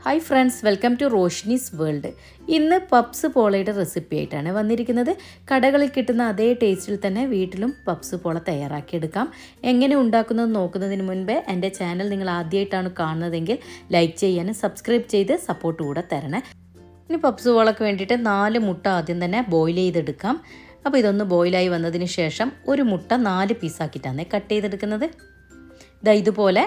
Hi friends, welcome to Roshni's world. ഇന്ന് puffs പോളയുടെ recipe ആയിട്ടാണ് വന്നിരിക്കുന്നത്. കടകളിൽ കിട്ടുന്ന അതേ ടേസ്റ്റിൽ തന്നെ വീട്ടിലും പപ്സ് പോള തയ്യാറാക്കിയെടുക്കാം. എങ്ങനെ ഉണ്ടാക്കുന്നത് നോക്കുന്നതിന് മുൻപേ എൻ്റെ ചാനൽ നിങ്ങൾ ആദ്യമായിട്ടാണ് കാണുന്നതെങ്കിൽ ലൈക്ക് ചെയ്യാനും സബ്സ്ക്രൈബ് ചെയ്ത് സപ്പോർട്ട് കൂടെ തരണേ. ഇനി പപ്സ് പോളയ്ക്ക് വേണ്ടിയിട്ട് 4 മുട്ട ആദ്യം തന്നെ ബോയിൽ ചെയ്തെടുക്കാം. അപ്പോൾ ഇതൊന്ന് ബോയിലായി വന്നതിന് ശേഷം ഒരു മുട്ട 4 പീസാക്കിയിട്ടാണ് കട്ട് ചെയ്തെടുക്കുന്നത്. ഇതുപോലെ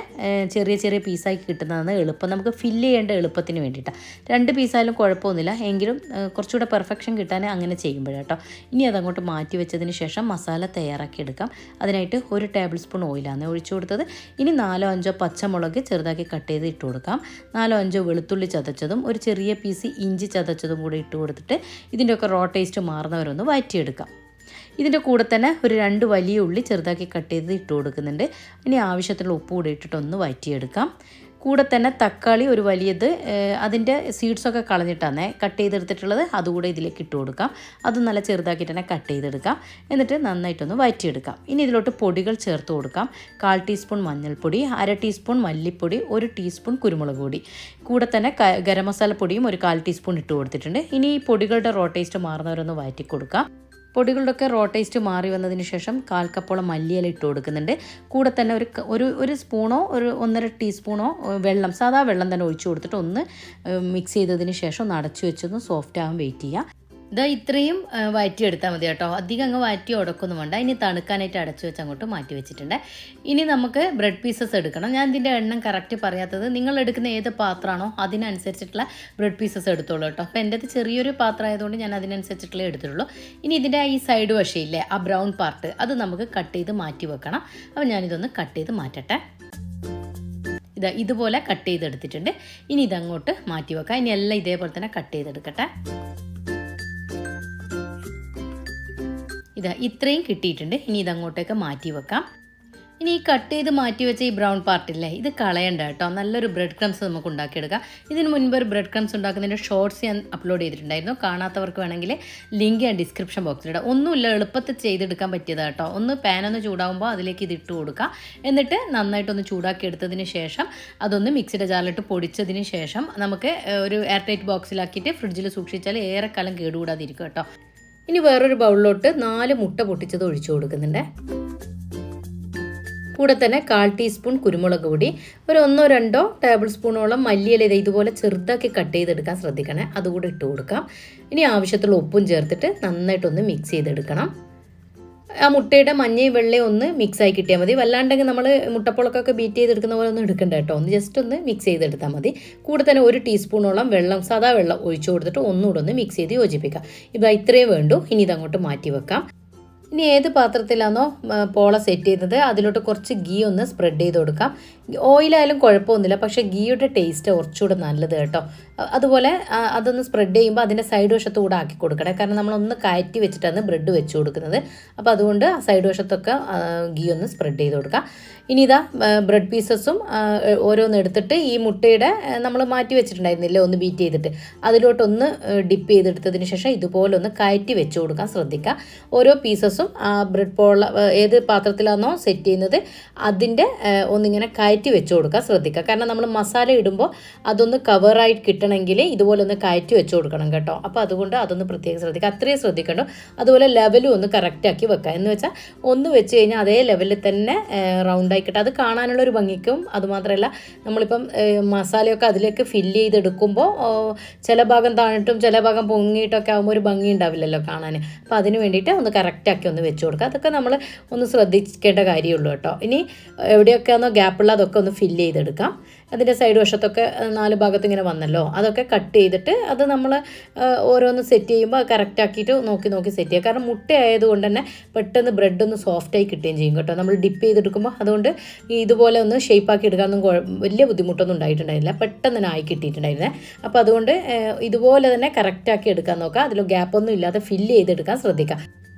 ചെറിയ ചെറിയ പീസാക്കി കിട്ടുന്നതാണ് എളുപ്പം, നമുക്ക് ഫില്ല് ചെയ്യേണ്ട എളുപ്പത്തിന് വേണ്ടിയിട്ടാണ്. 2 പീസായാലും കുഴപ്പമൊന്നുമില്ല, എങ്കിലും കുറച്ചുകൂടെ പെർഫെക്ഷൻ കിട്ടാൻ അങ്ങനെ ചെയ്യുമ്പോഴാട്ടോ. ഇനി അതങ്ങോട്ട് മാറ്റി വെച്ചതിന് ശേഷം മസാല തയ്യാറാക്കി എടുക്കാം. അതിനായിട്ട് 1 ടേബിൾ സ്പൂൺ ഓയിലാണ് ഒഴിച്ചു കൊടുത്തത്. ഇനി 4-5 പച്ചമുളക് ചെറുതാക്കി കട്ട് ചെയ്ത് ഇട്ട് കൊടുക്കാം. 4-5 വെളുത്തുള്ളി ചതച്ചതും ഒരു ചെറിയ പീസ് ഇഞ്ചി ചതച്ചതും കൂടി ഇട്ട് കൊടുത്തിട്ട് ഇതിൻ്റെയൊക്കെ റോ ടേസ്റ്റ് മാറുന്നവരൊന്ന് വഴറ്റിയെടുക്കാം. ഇതിൻ്റെ കൂടെ തന്നെ ഒരു 2 വലിയ ഉള്ളി ചെറുതാക്കി കട്ട് ചെയ്ത് ഇട്ട് കൊടുക്കുന്നുണ്ട്. ഇനി ആവശ്യത്തിനുള്ള ഉപ്പ് കൂടി ഇട്ടിട്ടൊന്ന് വഴറ്റിയെടുക്കാം. കൂടെ തന്നെ തക്കാളി ഒരു വലിയത്, അതിൻ്റെ സീഡ്സൊക്കെ കളഞ്ഞിട്ടാണ് കട്ട് ചെയ്തെടുത്തിട്ടുള്ളത്, അതുകൂടെ ഇതിലേക്ക് ഇട്ട് കൊടുക്കാം. അത് നല്ല ചെറുതാക്കിയിട്ട് തന്നെ കട്ട് ചെയ്തെടുക്കാം. എന്നിട്ട് നന്നായിട്ടൊന്ന് വഴറ്റിയെടുക്കാം. ഇനി ഇതിലോട്ട് പൊടികൾ ചേർത്ത് കൊടുക്കാം. 1/4 ടീസ്പൂൺ മഞ്ഞൾപ്പൊടി, 1/2 ടീസ്പൂൺ മല്ലിപ്പൊടി, 1 ടീസ്പൂൺ കുരുമുളക് പൊടി, കൂടെ തന്നെ ഗരം മസാല പൊടിയും ഒരു 1/4 ടീസ്പൂൺ ഇട്ട് കൊടുത്തിട്ടുണ്ട്. ഇനി ഈ പൊടികളുടെ റോ ടേസ്റ്റ് മാറുന്നവരൊന്ന് വഴറ്റി കൊടുക്കാം. പൊടികളുടെയൊക്കെ റോ ടേസ്റ്റ് മാറി വന്നതിന് ശേഷം 1/4 കപ്പോളം മല്ലിയില ഇട്ട് കൊടുക്കുന്നുണ്ട്. കൂടെ തന്നെ ഒരു സ്പൂണോ ഒരു 1.5 ടീസ്പൂണോ വെള്ളം, സാധാ വെള്ളം തന്നെ ഒഴിച്ചു കൊടുത്തിട്ട് ഒന്ന് മിക്സ് ചെയ്തതിന് ശേഷം ഒന്ന് അടച്ചു വെച്ചൊന്ന് സോഫ്റ്റ് ആകാൻ വെയിറ്റ് ചെയ്യുക. ഇത്രയും വഴറ്റിയെടുത്താൽ മതി കേട്ടോ, അധികം അങ്ങ് വഴറ്റി ഉടക്കൊന്നും വേണ്ട. ഇനി തണുക്കാനായിട്ട് അടച്ചു വെച്ച് അങ്ങോട്ട് മാറ്റി വെച്ചിട്ടുണ്ട്. ഇനി നമുക്ക് ബ്രെഡ് പീസസ് എടുക്കണം. ഞാൻ ഇതിൻ്റെ എണ്ണം കറക്റ്റ് പറയാത്തത്, നിങ്ങൾ എടുക്കുന്ന ഏത് പാത്രമാണോ അതിനനുസരിച്ചിട്ടുള്ള ബ്രെഡ് പീസസ് എടുത്തോളൂ കേട്ടോ. അപ്പോൾ എൻ്റെ ചെറിയൊരു പാത്രം ആയതുകൊണ്ട് ഞാൻ അതിനനുസരിച്ചിട്ടുള്ളേ എടുത്തുള്ളൂ. ഇനി ഇതിൻ്റെ ഈ സൈഡ് വശയില്ലേ, ആ ബ്രൗൺ പാർട്ട്, അത് നമുക്ക് കട്ട് ചെയ്ത് മാറ്റി വെക്കണം. അപ്പോൾ ഞാനിതൊന്ന് കട്ട് ചെയ്ത് മാറ്റട്ടെ. ഇതുപോലെ കട്ട് ചെയ്തെടുത്തിട്ടുണ്ട്. ഇനി ഇതങ്ങോട്ട് മാറ്റി വെക്കാം. ഇനി എല്ലാം ഇതേപോലെ തന്നെ കട്ട് ചെയ്തെടുക്കട്ടെ. ഇത്രയും കിട്ടിയിട്ടുണ്ട്. ഇനി ഇതങ്ങോട്ടേക്ക് മാറ്റി വെക്കാം. ഇനി ഈ കട്ട് ചെയ്ത് മാറ്റി വെച്ച ഈ ബ്രൗൺ പാർട്ടില്ലേ, ഇത് കളയണ്ട കേട്ടോ. നല്ലൊരു ബ്രെഡ് ക്രംസ് നമുക്ക് ഉണ്ടാക്കിയെടുക്കാം. ഇതിന് മുൻപ് ഒരു ബ്രെഡ് ക്രംസ് ഉണ്ടാക്കുന്നതിൻ്റെ ഷോർട്സ് ഞാൻ അപ്ലോഡ് ചെയ്തിട്ടുണ്ടായിരുന്നു. കാണാത്തവർക്ക് വേണമെങ്കിൽ ലിങ്ക് ഞാൻ ഡിസ്ക്രിപ്ഷൻ ബോക്സിലിടാം. ഒന്നുമില്ല, എളുപ്പത്തിൽ ചെയ്തെടുക്കാൻ പറ്റിയതാണ് കേട്ടോ. ഒന്ന് പാനൊന്ന് ചൂടാകുമ്പോൾ അതിലേക്ക് ഇത് ഇട്ട് കൊടുക്കുക. എന്നിട്ട് നന്നായിട്ടൊന്ന് ചൂടാക്കി എടുത്തതിന് ശേഷം അതൊന്ന് മിക്സിയുടെ ജാറിലിട്ട് പൊടിച്ചതിന് ശേഷം നമുക്ക് ഒരു എയർ ടൈറ്റ് ബോക്സിലാക്കിയിട്ട് ഫ്രിഡ്ജിൽ സൂക്ഷിച്ചാൽ ഏറെക്കാലം കേടുകൂടാതിരിക്കും കേട്ടോ. ഇനി വേറൊരു ബൗളിലോട്ട് 4 മുട്ട പൊട്ടിച്ചത് ഒഴിച്ചു കൊടുക്കുന്നുണ്ട്. കൂടെ തന്നെ 1/4 ടീസ്പൂൺ കുരുമുളക് പൊടി, ഒരു 1-2 ടേബിൾ സ്പൂണോളം മല്ലിയില ഇതുപോലെ ചെറുതാക്കി കട്ട് ചെയ്തെടുക്കാൻ ശ്രദ്ധിക്കണേ, അതുകൂടി ഇട്ട് കൊടുക്കാം. ഇനി ആവശ്യത്തിലുള്ള ഉപ്പും ചേർത്തിട്ട് നന്നായിട്ടൊന്ന് മിക്സ് ചെയ്തെടുക്കണം. ആ മുട്ടയുടെ മഞ്ഞയും വെള്ളയും ഒന്ന് മിക്സായി കിട്ടിയാൽ മതി. വല്ലാണ്ടെങ്കിൽ നമ്മൾ മുട്ടപ്പുളക്കൊക്കെ ബീറ്റ് ചെയ്തെടുക്കുന്ന പോലെ ഒന്നും എടുക്കണ്ട കേട്ടോ. ഒന്ന് ജസ്റ്റ് ഒന്ന് മിക്സ് ചെയ്തെടുത്താൽ മതി. കൂടെ തന്നെ 1 ടീസ്പൂണോളം വെള്ളം, സാധാ വെള്ളം ഒഴിച്ചു കൊടുത്തിട്ട് ഒന്നുകൂടെ ഒന്ന് മിക്സ് ചെയ്ത് യോജിപ്പിക്കാം. ഇത്രയും വേണ്ടു. ഇനി ഇതങ്ങോട്ട് മാറ്റി വെക്കാം. ഇനി ഏത് പാത്രത്തിലാണോ പോള സെറ്റ് ചെയ്യുന്നത് അതിലോട്ട് കുറച്ച് ഗീ ഒന്ന് സ്പ്രെഡ് ചെയ്ത് കൊടുക്കാം. ഓയിലായാലും കുഴപ്പമൊന്നുമില്ല, പക്ഷേ ഗീയുടെ ടേസ്റ്റ് കുറച്ചുകൂടെ നല്ലത് കേട്ടോ. അതുപോലെ അതൊന്ന് സ്പ്രെഡ് ചെയ്യുമ്പോൾ അതിൻ്റെ സൈഡ് വശത്ത് കൂടെ ആക്കി കൊടുക്കണേ, കാരണം നമ്മളൊന്ന് കയറ്റി വെച്ചിട്ടാണ് ബ്രെഡ് വെച്ച് കൊടുക്കുന്നത്. അപ്പോൾ അതുകൊണ്ട് ആ സൈഡ് വശത്തൊക്കെ ഗീ ഒന്ന് സ്പ്രെഡ് ചെയ്ത് കൊടുക്കാം. ഇനി ബ്രെഡ് പീസസും ഓരോന്ന് എടുത്തിട്ട് ഈ മുട്ടയുടെ നമ്മൾ മാറ്റി വെച്ചിട്ടുണ്ടായിരുന്നില്ലേ ഒന്ന് ബീറ്റ് ചെയ്തിട്ട്, അതിലോട്ടൊന്ന് ഡിപ്പ് ചെയ്തെടുത്തതിന് ശേഷം ഇതുപോലെ ഒന്ന് കയറ്റി വെച്ച് കൊടുക്കാൻ ശ്രദ്ധിക്കുക. ഓരോ പീസസും ആ ബ്രെഡ് പോള ഏത് പാത്രത്തിലാണോ സെറ്റ് ചെയ്യുന്നത് അതിൻ്റെ ഒന്നിങ്ങനെ കയറ്റി വെച്ച് കൊടുക്കാൻ ശ്രദ്ധിക്കുക. കാരണം നമ്മൾ മസാല ഇടുമ്പോൾ അതൊന്ന് കവറായി കിട്ടണമെങ്കിൽ ഇതുപോലെ ഒന്ന് കയറ്റി വെച്ച് കൊടുക്കണം കേട്ടോ. അപ്പോൾ അതുകൊണ്ട് അതൊന്ന് പ്രത്യേകം ശ്രദ്ധിക്കുക, അത്രയും ശ്രദ്ധിക്കണ്ടോ. അതുപോലെ ലെവലും ഒന്ന് കറക്റ്റാക്കി വെക്കുക. എന്ന് വെച്ചാൽ ഒന്ന് വെച്ച് കഴിഞ്ഞാൽ അതേ ലെവലിൽ തന്നെ റൗണ്ടായി കിട്ടും. അത് കാണാനുള്ളൊരു ഭംഗിക്കും. അതുമാത്രമല്ല നമ്മളിപ്പം മസാലയൊക്കെ അതിലേക്ക് ഫില്ല് ചെയ്തെടുക്കുമ്പോൾ ചില ഭാഗം താണിട്ടും ചില ഭാഗം പൊങ്ങിയിട്ടൊക്കെ ആകുമ്പോൾ ഒരു ഭംഗി ഉണ്ടാവില്ലല്ലോ കാണാൻ. അപ്പോൾ അതിന് വേണ്ടിയിട്ട് ഒന്ന് കറക്റ്റാക്കി ഒന്ന് വെച്ച് കൊടുക്കുക. അതൊക്കെ നമ്മൾ ഒന്ന് ശ്രദ്ധിക്കേണ്ട കാര്യമുള്ളൂ കേട്ടോ. ഇനി എവിടെയൊക്കെയാണോ ഗ്യാപ്പുള്ള അതൊക്കെ ഒന്ന് ഫില്ല് ചെയ്തെടുക്കാം. അതിൻ്റെ സൈഡ് വശത്തൊക്കെ 4 ഭാഗത്ത് ഇങ്ങനെ വന്നല്ലോ, അതൊക്കെ കട്ട് ചെയ്തിട്ട് അത് നമ്മൾ ഓരോന്ന് സെറ്റ് ചെയ്യുമ്പോൾ കറക്റ്റാക്കിയിട്ട് നോക്കി സെറ്റ് ചെയ്യുക. കാരണം മുട്ട ആയതുകൊണ്ട് തന്നെ പെട്ടെന്ന് ബ്രെഡ് ഒന്ന് സോഫ്റ്റായി കിട്ടുകയും ചെയ്യും കേട്ടോ നമ്മൾ ഡിപ്പ് ചെയ്തെടുക്കുമ്പോൾ. അതുകൊണ്ട് ഇതുപോലെ ഒന്ന് ഷേപ്പാക്കി എടുക്കാനൊന്നും വലിയ ബുദ്ധിമുട്ടൊന്നും ഉണ്ടായിട്ടുണ്ടായിരുന്നില്ല, പെട്ടെന്ന് തന്നെ ആയി കിട്ടിയിട്ടുണ്ടായിരുന്നേ. അപ്പോൾ അതുകൊണ്ട് ഇതുപോലെ തന്നെ കറക്റ്റാക്കി എടുക്കാൻ നോക്കുക. അതിൽ ഗ്യാപ്പൊന്നും ഇല്ലാതെ ഫില്ല് ചെയ്തെടുക്കാൻ ശ്രദ്ധിക്കുക.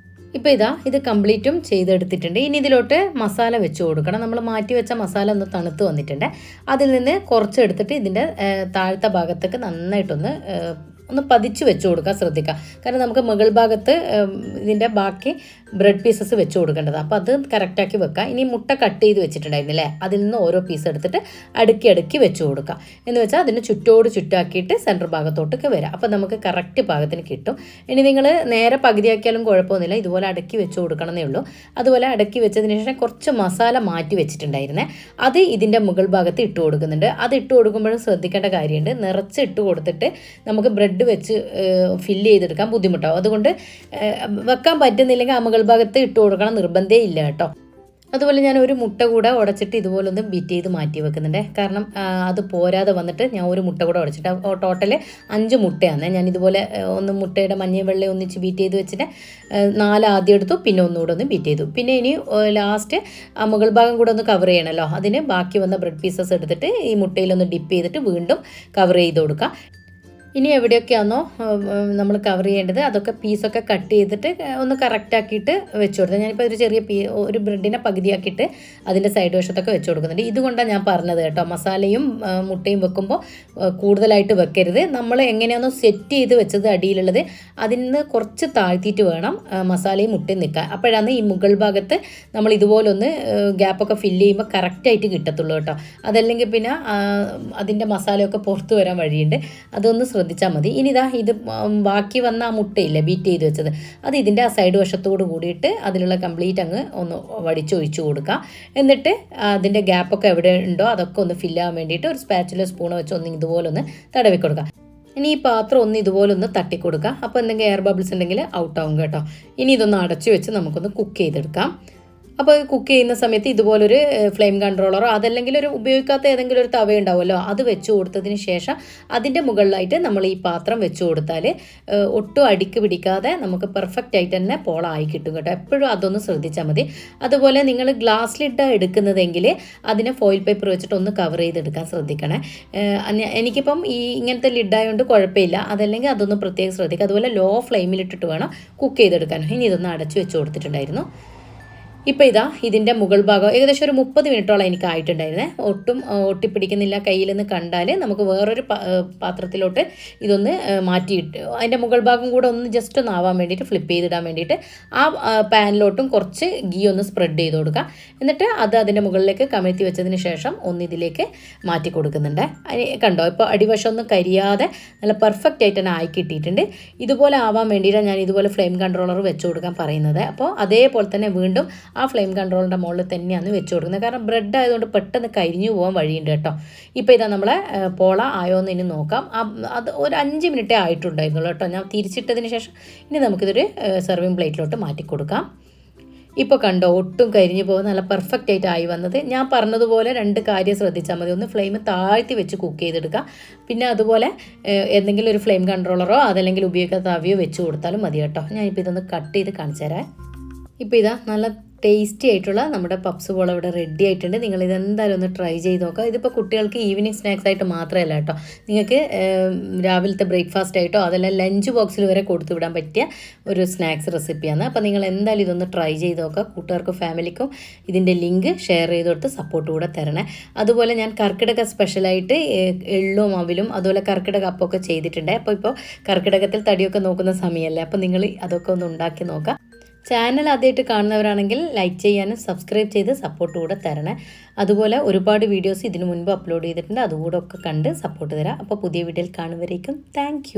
ഇപ്പോൾ ഇത് കംപ്ലീറ്റും ചെയ്തെടുത്തിട്ടുണ്ട്. ഇനി ഇതിലോട്ട് മസാല വെച്ച് കൊടുക്കണം. നമ്മൾ മാറ്റി വെച്ച മസാല ഒന്ന് തണുത്ത് വന്നിട്ടുണ്ട്. അതിൽ നിന്ന് കുറച്ചെടുത്തിട്ട് ഇതിൻ്റെ താഴത്തെ ഭാഗത്തേക്ക് നന്നായിട്ടൊന്ന് ഒന്ന് പതിച്ച് വെച്ച് കൊടുക്കാൻ ശ്രദ്ധിക്കുക. കാരണം നമുക്ക് മുകൾ ഭാഗത്ത് ഇതിൻ്റെ ബാക്കി ബ്രെഡ് പീസസ് വെച്ച് കൊടുക്കേണ്ടത്. അപ്പോൾ അത് കറക്റ്റാക്കി വെക്കുക. ഇനി മുട്ട കട്ട് ചെയ്ത് വെച്ചിട്ടുണ്ടായിരുന്നില്ലേ, അതിൽ നിന്ന് ഓരോ പീസ് എടുത്തിട്ട് അടുക്കി അടുക്കി വെച്ച് കൊടുക്കുക. എന്ന് വെച്ചാൽ അതിന് ചുറ്റാക്കിയിട്ട് സെൻറ്റർ ഭാഗത്തോട്ടൊക്കെ വരാം. അപ്പോൾ നമുക്ക് കറക്റ്റ് പാകത്തിന് കിട്ടും. ഇനി നിങ്ങൾ നേരെ പകുതിയാക്കിയാലും കുഴപ്പമൊന്നുമില്ല, ഇതുപോലെ അടക്കി വെച്ച് കൊടുക്കണമെന്നേ ഉള്ളൂ. അതുപോലെ അടക്കി വെച്ചതിന് ശേഷം കുറച്ച് മസാല മാറ്റി വെച്ചിട്ടുണ്ടായിരുന്നേ, അത് ഇതിൻ്റെ മുകൾ ഭാഗത്ത് ഇട്ട് കൊടുക്കുന്നുണ്ട്. അത് ഇട്ട് കൊടുക്കുമ്പോഴും ശ്രദ്ധിക്കേണ്ട കാര്യമുണ്ട്. നിറച്ച് ഇട്ട് കൊടുത്തിട്ട് നമുക്ക് ബ്രെഡ് വെച്ച് ഫില്ല് ചെയ്തെടുക്കാൻ ബുദ്ധിമുട്ടാവും. അതുകൊണ്ട് വെക്കാൻ പറ്റുന്നില്ലെങ്കിൽ ആ മുകൾ ഭാഗത്ത് ഇട്ട് കൊടുക്കണം, നിർബന്ധമേ ഇല്ല കേട്ടോ. അതുപോലെ ഞാൻ ഒരു മുട്ട കൂടെ ഉടച്ചിട്ട് ഇതുപോലൊന്ന് ബീറ്റ് ചെയ്ത് മാറ്റി വെക്കുന്നുണ്ട്. കാരണം അത് പോരാതെ വന്നിട്ട് ഞാൻ ഒരു മുട്ട കൂടെ ഉടച്ചിട്ട് ടോട്ടൽ 5 മുട്ടയാണ് ഞാൻ ഇതുപോലെ ഒന്ന് മുട്ടയുടെ മഞ്ഞയും വെള്ളയും ഒന്നിച്ച് ബീറ്റ് ചെയ്ത് വെച്ചിട്ട് 4 ആദ്യം എടുത്തു, പിന്നെ ഒന്നുകൂടെ ഒന്ന് ബീറ്റ് ചെയ്തു. പിന്നെ ഇനി ലാസ്റ്റ് ആ മുകൾ ഭാഗം കൂടെ ഒന്ന് കവർ ചെയ്യണമല്ലോ, അതിന് ബാക്കി വന്ന ബ്രെഡ് പീസസ് എടുത്തിട്ട് ഈ മുട്ടയിലൊന്ന് ഡിപ്പ് ചെയ്തിട്ട് വീണ്ടും കവർ ചെയ്ത് കൊടുക്കുക. ഇനി എവിടെയൊക്കെയാണോ നമ്മൾ കവർ ചെയ്യേണ്ടത് അതൊക്കെ പീസൊക്കെ കട്ട് ചെയ്തിട്ട് ഒന്ന് കറക്റ്റാക്കിയിട്ട് വെച്ച് കൊടുത്തത്. ഞാനിപ്പോൾ ഒരു ചെറിയ ഒരു ബ്രെഡിനെ പകുതിയാക്കിയിട്ട് അതിൻ്റെ സൈഡ് വശത്തൊക്കെ വെച്ച് കൊടുക്കുന്നുണ്ട്. ഇതുകൊണ്ടാണ് ഞാൻ പറഞ്ഞത് കേട്ടോ, മസാലയും മുട്ടയും വെക്കുമ്പോൾ കൂടുതലായിട്ട് വെക്കരുത്. നമ്മൾ എങ്ങനെയാണോ സെറ്റ് ചെയ്ത് വെച്ചത് അടിയിലുള്ളത് അതിൽ നിന്ന് കുറച്ച് താഴ്ത്തിയിട്ട് വേണം മസാലയും മുട്ടയും നിൽക്കാൻ. അപ്പോഴാണ് ഈ മുകൾ ഭാഗത്ത് നമ്മൾ ഇതുപോലൊന്ന് ഗ്യാപ്പൊക്കെ ഫില്ല് ചെയ്യുമ്പോൾ കറക്റ്റായിട്ട് കിട്ടത്തുള്ളൂ കേട്ടോ. അതല്ലെങ്കിൽ പിന്നെ അതിൻ്റെ മസാലയൊക്കെ പുറത്ത് വരാൻ വഴിയുണ്ട്, അതൊന്ന് ശ്രദ്ധിച്ചാൽ മതി. ഇനി ഇത് ബാക്കി വന്ന ആ മുട്ടയില്ലേ ബീറ്റ് ചെയ്ത് വെച്ചത്, അത് ഇതിൻ്റെ ആ സൈഡ് വശത്തോട് കൂടിയിട്ട് അതിലുള്ള കംപ്ലീറ്റ് അങ്ങ് ഒന്ന് വടിച്ചൊഴിച്ച് കൊടുക്കുക. എന്നിട്ട് അതിൻ്റെ ഗ്യാപ്പൊക്കെ എവിടെ ഉണ്ടോ അതൊക്കെ ഒന്ന് ഫില്ലാകാൻ വേണ്ടിയിട്ട് ഒരു സ്പാച്ചിലോ സ്പൂണോ വെച്ച് ഒന്ന് ഇതുപോലെ ഒന്ന് തടവി കൊടുക്കുക. ഇനി ഈ പാത്രം ഒന്ന് ഇതുപോലെ ഒന്ന് തട്ടിക്കൊടുക്കുക. അപ്പോൾ എന്തെങ്കിലും എയർ ബബിൾസ് ഉണ്ടെങ്കിൽ ഔട്ടാവും കേട്ടോ. ഇനി ഇതൊന്ന് അടച്ചു വെച്ച് നമുക്കൊന്ന് കുക്ക് ചെയ്തെടുക്കാം. അപ്പോൾ കുക്ക് ചെയ്യുന്ന സമയത്ത് ഇതുപോലൊരു ഫ്ലെയിം കൺട്രോളറോ അതല്ലെങ്കിൽ ഒരു ഉപയോഗിക്കാത്ത ഏതെങ്കിലും ഒരു തവ ഉണ്ടാവുമല്ലോ, അത് വെച്ച് കൊടുത്തതിന് ശേഷം അതിൻ്റെ മുകളിലായിട്ട് നമ്മൾ ഈ പാത്രം വെച്ച് കൊടുത്താൽ ഒട്ടും അടിക്ക് പിടിക്കാതെ നമുക്ക് പെർഫെക്റ്റ് ആയിട്ട് തന്നെ പോളായി കിട്ടും കേട്ടോ. എപ്പോഴും അതൊന്ന് ശ്രദ്ധിച്ചാൽ മതി. അതുപോലെ നിങ്ങൾ ഗ്ലാസ് ലിഡ് എടുക്കുന്നതെങ്കിൽ അതിനെ ഫോയിൽ പേപ്പർ വെച്ചിട്ട് ഒന്ന് കവർ ചെയ്തെടുക്കാൻ ശ്രദ്ധിക്കണേ. എനിക്കിപ്പം ഇങ്ങനത്തെ ലിഡായതുകൊണ്ട് കുഴപ്പമില്ല, അതല്ലെങ്കിൽ അതൊന്ന് പ്രത്യേകം ശ്രദ്ധിക്കുക. അതുപോലെ ലോ ഫ്ലെയിമിലിട്ടിട്ട് വേണം കുക്ക് ചെയ്തെടുക്കാൻ. ഇനി ഇതൊന്ന് അടച്ചു വെച്ച് കൊടുത്തിട്ടുണ്ടായിരുന്നു. ഇപ്പോൾ ഇതിൻ്റെ മുകൾ ഭാഗം ഏകദേശം ഒരു 30 മിനിറ്റോളം എനിക്ക് ആയിട്ടുണ്ടായിരുന്നേ. ഒട്ടും ഒട്ടിപ്പിടിക്കുന്നില്ല. കയ്യിൽ നിന്ന് കണ്ടാൽ നമുക്ക് വേറൊരു പാത്രത്തിലോട്ട് ഇതൊന്ന് മാറ്റിയിട്ട് അതിൻ്റെ മുകൾ ഭാഗം കൂടെ ഒന്ന് ജസ്റ്റ് ഒന്ന് ആവാൻ വേണ്ടിയിട്ട് ഫ്ലിപ്പ് ചെയ്തിടാൻ വേണ്ടിയിട്ട് ആ പാനിലോട്ടും കുറച്ച് ഗീ ഒന്ന് സ്പ്രെഡ് ചെയ്ത് കൊടുക്കുക. എന്നിട്ട് അതിൻ്റെ മുകളിലേക്ക് കമഴ്ത്തി വെച്ചതിന് ശേഷം ഒന്ന് ഇതിലേക്ക് മാറ്റി കൊടുക്കുന്നുണ്ട്. കണ്ടോ, ഇപ്പോൾ അടിവശം ഒന്നും കരിയാതെ നല്ല പെർഫെക്റ്റ് ആയിട്ട് തന്നെ ആയി കിട്ടിയിട്ടുണ്ട്. ഇതുപോലെ ആവാൻ വേണ്ടിയിട്ടാണ് ഞാൻ ഇതുപോലെ ഫ്ലെയിം കൺട്രോളർ വെച്ച് കൊടുക്കാൻ പറയുന്നത്. അപ്പോൾ അതേപോലെ തന്നെ വീണ്ടും ആ ഫ്ലെയിം കൺട്രോളിൻ്റെ മുകളിൽ തന്നെയാണ് വെച്ച് കൊടുക്കുന്നത്. കാരണം ബ്രെഡ് ആയതുകൊണ്ട് പെട്ടെന്ന് കരിഞ്ഞു പോകാൻ വഴിയുണ്ട് കേട്ടോ. ഇപ്പോൾ നമ്മളെ പോള ആയോ എന്ന് ഇനി നോക്കാം. അത് ഒരു 5 മിനിറ്റേ ആയിട്ടുണ്ടായിരുന്നുള്ളൂ കേട്ടോ. ഞാൻ തിരിച്ചിട്ടതിന് ശേഷം ഇനി നമുക്കിതൊരു സെർവിങ് പ്ലേറ്റിലോട്ട് മാറ്റി കൊടുക്കാം. ഇപ്പോൾ കണ്ടോ, ഒട്ടും കരിഞ്ഞു പോകുന്ന നല്ല പെർഫെക്റ്റ് ആയിട്ട് ആയി വന്നത്. ഞാൻ പറഞ്ഞതുപോലെ 2 കാര്യം ശ്രദ്ധിച്ചാൽ മതി. ഒന്ന് ഫ്ലെയിം താഴ്ത്തി വെച്ച് കുക്ക് ചെയ്തെടുക്കുക. പിന്നെ അതുപോലെ എന്തെങ്കിലും ഒരു ഫ്ലെയിം കൺട്രോളറോ അതല്ലെങ്കിൽ ഉപയോഗിക്കാത്ത തവിയോ വെച്ച് കൊടുത്താലും മതി കേട്ടോ. ഞാനിപ്പോൾ ഇതൊന്ന് കട്ട് ചെയ്ത് കാണിച്ചു തരാം. ഇപ്പോൾ നല്ല ടേസ്റ്റി ആയിട്ടുള്ള നമ്മുടെ പപ്സ് പോള ഇവിടെ റെഡി ആയിട്ടുണ്ട്. നിങ്ങളിതെന്തായാലും ഒന്ന് ട്രൈ ചെയ്ത് നോക്കുക. ഇതിപ്പോൾ കുട്ടികൾക്ക് ഈവനിങ് സ്നാക്സ് ആയിട്ട് മാത്രമല്ല കേട്ടോ, നിങ്ങൾക്ക് രാവിലത്തെ ബ്രേക്ക്ഫാസ്റ്റ് ആയിട്ടോ അതല്ല ലഞ്ച് ബോക്സിൽ വരെ കൊടുത്തു വിടാൻ പറ്റിയ ഒരു സ്നാക്സ് റെസിപ്പിയാണ്. അപ്പോൾ നിങ്ങൾ എന്തായാലും ഇതൊന്ന് ട്രൈ ചെയ്ത് നോക്കുക. കൂട്ടുകാർക്കും ഫാമിലിക്കും ഇതിൻ്റെ ലിങ്ക് ഷെയർ ചെയ്ത് കൊടുത്ത് സപ്പോർട്ട് കൂടെ തരണേ. അതുപോലെ ഞാൻ കർക്കിടക സ്പെഷ്യലായിട്ട് എള്ളും അവിലും അതുപോലെ കർക്കിടക അപ്പമൊക്കെ ചെയ്തിട്ടുണ്ട്. അപ്പോൾ കർക്കിടകത്തിൽ തടിയൊക്കെ നോക്കുന്ന സമയമല്ലേ, അപ്പോൾ നിങ്ങൾ അതൊക്കെ ഒന്ന് ഉണ്ടാക്കി നോക്കുക. ചാനൽ ആദ്യമായിട്ട് കാണുന്നവരാണെങ്കിൽ ലൈക്ക് ചെയ്യാനും സബ്സ്ക്രൈബ് ചെയ്ത് സപ്പോർട്ട് കൂടെ തരണേ. അതുപോലെ ഒരുപാട് വീഡിയോസ് ഇതിനു മുൻപ് അപ്ലോഡ് ചെയ്തിട്ടുണ്ട്, അതുകൂടെ ഒക്കെ കണ്ട് സപ്പോർട്ട് തരാം. അപ്പോൾ പുതിയ വീഡിയോയിൽ കാണുന്നവരേക്കും താങ്ക്